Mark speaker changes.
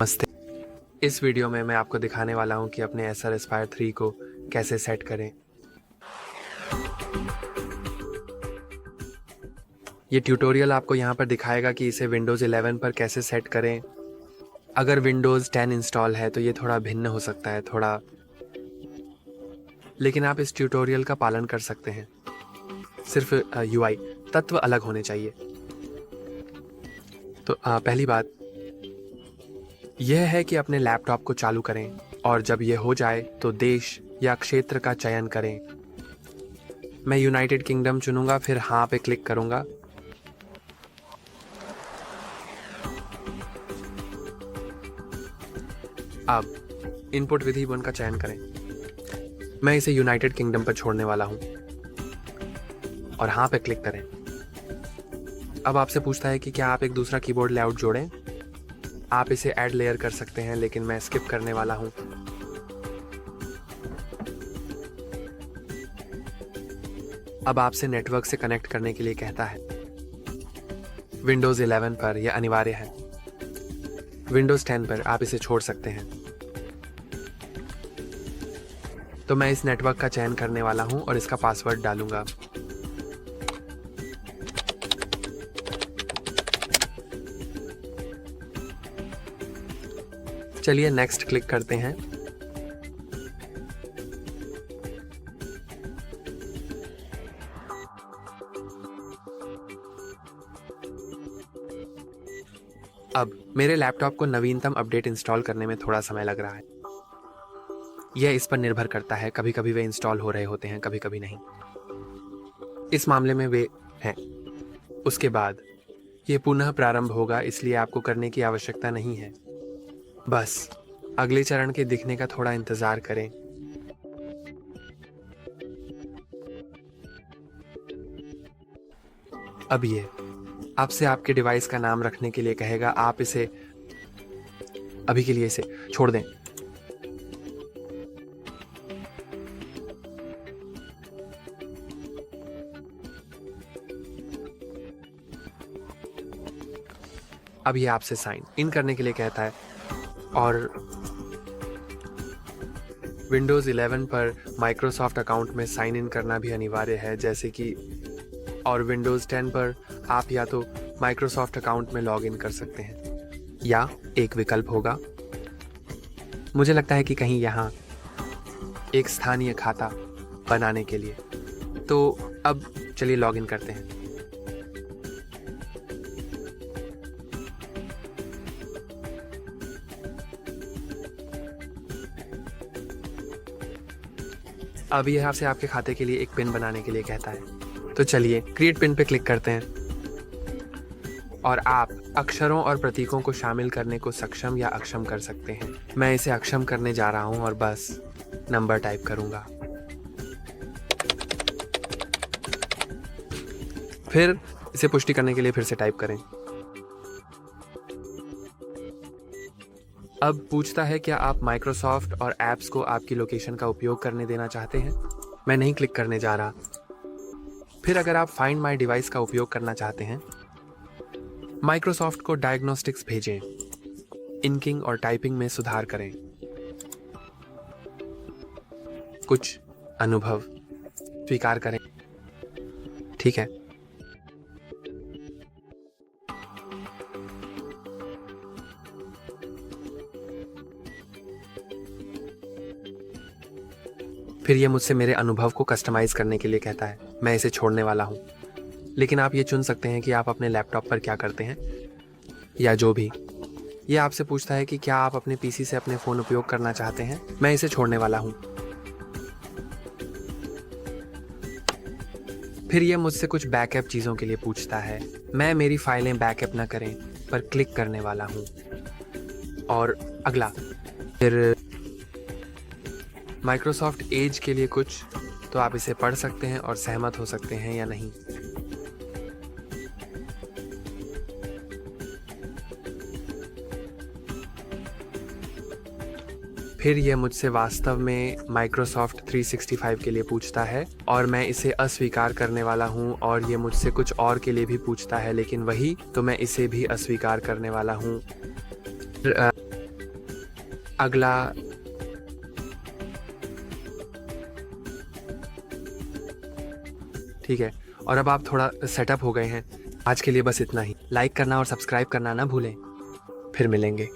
Speaker 1: नमस्ते। इस वीडियो में मैं आपको दिखाने वाला हूं कि अपने Acer Aspire 3 को कैसे सेट करें। ये ट्यूटोरियल आपको यहां पर दिखाएगा कि इसे Windows 11 पर कैसे सेट करें। अगर Windows 10 इंस्टॉल है तो ये थोड़ा भिन्न हो सकता है लेकिन आप इस ट्यूटोरियल का पालन कर सकते हैं। सिर्फ UI तत्व अलग होने चाहिए। तो पहली बात यह है कि अपने लैपटॉप को चालू करें और जब यह हो जाए तो देश या क्षेत्र का चयन करें। मैं यूनाइटेड किंगडम चुनूंगा, फिर हाँ पे क्लिक करूंगा। अब इनपुट विधि 1 का चयन करें। मैं इसे यूनाइटेड किंगडम पर छोड़ने वाला हूं और हाँ पे क्लिक करें। अब आपसे पूछता है कि क्या आप एक दूसरा कीबोर्ड लेआउट जोड़ें। आप इसे ऐड लेयर कर सकते हैं, लेकिन मैं स्किप करने वाला हूं। अब आपसे नेटवर्क से कनेक्ट करने के लिए कहता है। Windows 11 पर यह अनिवार्य है। Windows 10 पर आप इसे छोड़ सकते हैं। तो मैं इस नेटवर्क का चयन करने वाला हूं और इसका पासवर्ड डालूंगा। चलिए नेक्स्ट क्लिक करते हैं। अब मेरे लैपटॉप को नवीनतम अपडेट इंस्टॉल करने में थोड़ा समय लग रहा है। यह इस पर निर्भर करता है, कभी कभी वे इंस्टॉल हो रहे होते हैं, कभी कभी नहीं। इस मामले में वे हैं। उसके बाद यह पुनः प्रारंभ होगा, इसलिए आपको करने की आवश्यकता नहीं है। बस अगले चरण के दिखने का थोड़ा इंतजार करें। अब ये आपसे आपके डिवाइस का नाम रखने के लिए कहेगा। आप इसे अभी के लिए इसे छोड़ दें। अब ये आपसे साइन इन करने के लिए कहता है और Windows 11 पर माइक्रोसॉफ्ट अकाउंट में साइन इन करना भी अनिवार्य है, जैसे कि और Windows 10 पर आप या तो माइक्रोसॉफ्ट अकाउंट में लॉग इन कर सकते हैं या एक विकल्प होगा। मुझे लगता है कि कहीं यहाँ एक स्थानीय खाता बनाने के लिए। तो अब चलिए लॉग इन करते हैं। अब यह आपसे आपके खाते के लिए एक पिन बनाने के लिए कहता है। तो चलिए क्रिएट पिन पे क्लिक करते हैं और आप अक्षरों और प्रतीकों को शामिल करने को सक्षम या अक्षम कर सकते हैं। मैं इसे अक्षम करने जा रहा हूं और बस नंबर टाइप करूंगा। फिर इसे पुष्टि करने के लिए फिर से टाइप करें। अब पूछता है क्या आप माइक्रोसॉफ्ट और ऐप्स को आपकी लोकेशन का उपयोग करने देना चाहते हैं। मैं नहीं क्लिक करने जा रहा। फिर अगर आप फाइंड माई डिवाइस का उपयोग करना चाहते हैं, माइक्रोसॉफ्ट को डायग्नोस्टिक्स भेजें, इंकिंग और टाइपिंग में सुधार करें, कुछ अनुभव स्वीकार करें। ठीक है। फिर ये मुझसे मेरे अनुभव को कस्टमाइज करने के लिए कहता है। मैं इसे छोड़ने वाला हूं, लेकिन आप ये चुन सकते हैं कि आप अपने लैपटॉप पर क्या करते हैं या जो भी। ये आपसे पूछता है कि क्या आप अपने पीसी से अपने फ़ोन उपयोग करना चाहते हैं। मैं इसे छोड़ने वाला हूं। फिर ये मुझसे कुछ बैकअप चीज़ों के लिए पूछता है। मैं मेरी फाइलें बैकअप ना करें पर क्लिक करने वाला हूं और अगला। फिर माइक्रोसॉफ्ट एज के लिए कुछ, तो आप इसे पढ़ सकते हैं और सहमत हो सकते हैं या नहीं। फिर यह मुझसे वास्तव में माइक्रोसॉफ्ट 365 के लिए पूछता है और मैं इसे अस्वीकार करने वाला हूं। और ये मुझसे कुछ और के लिए भी पूछता है, लेकिन वही, तो मैं इसे भी अस्वीकार करने वाला हूं। अगला ठीक है, और अब आप थोड़ा सेटअप हो गए हैं। आज के लिए बस इतना ही। लाइक करना और सब्सक्राइब करना ना भूलें। फिर मिलेंगे।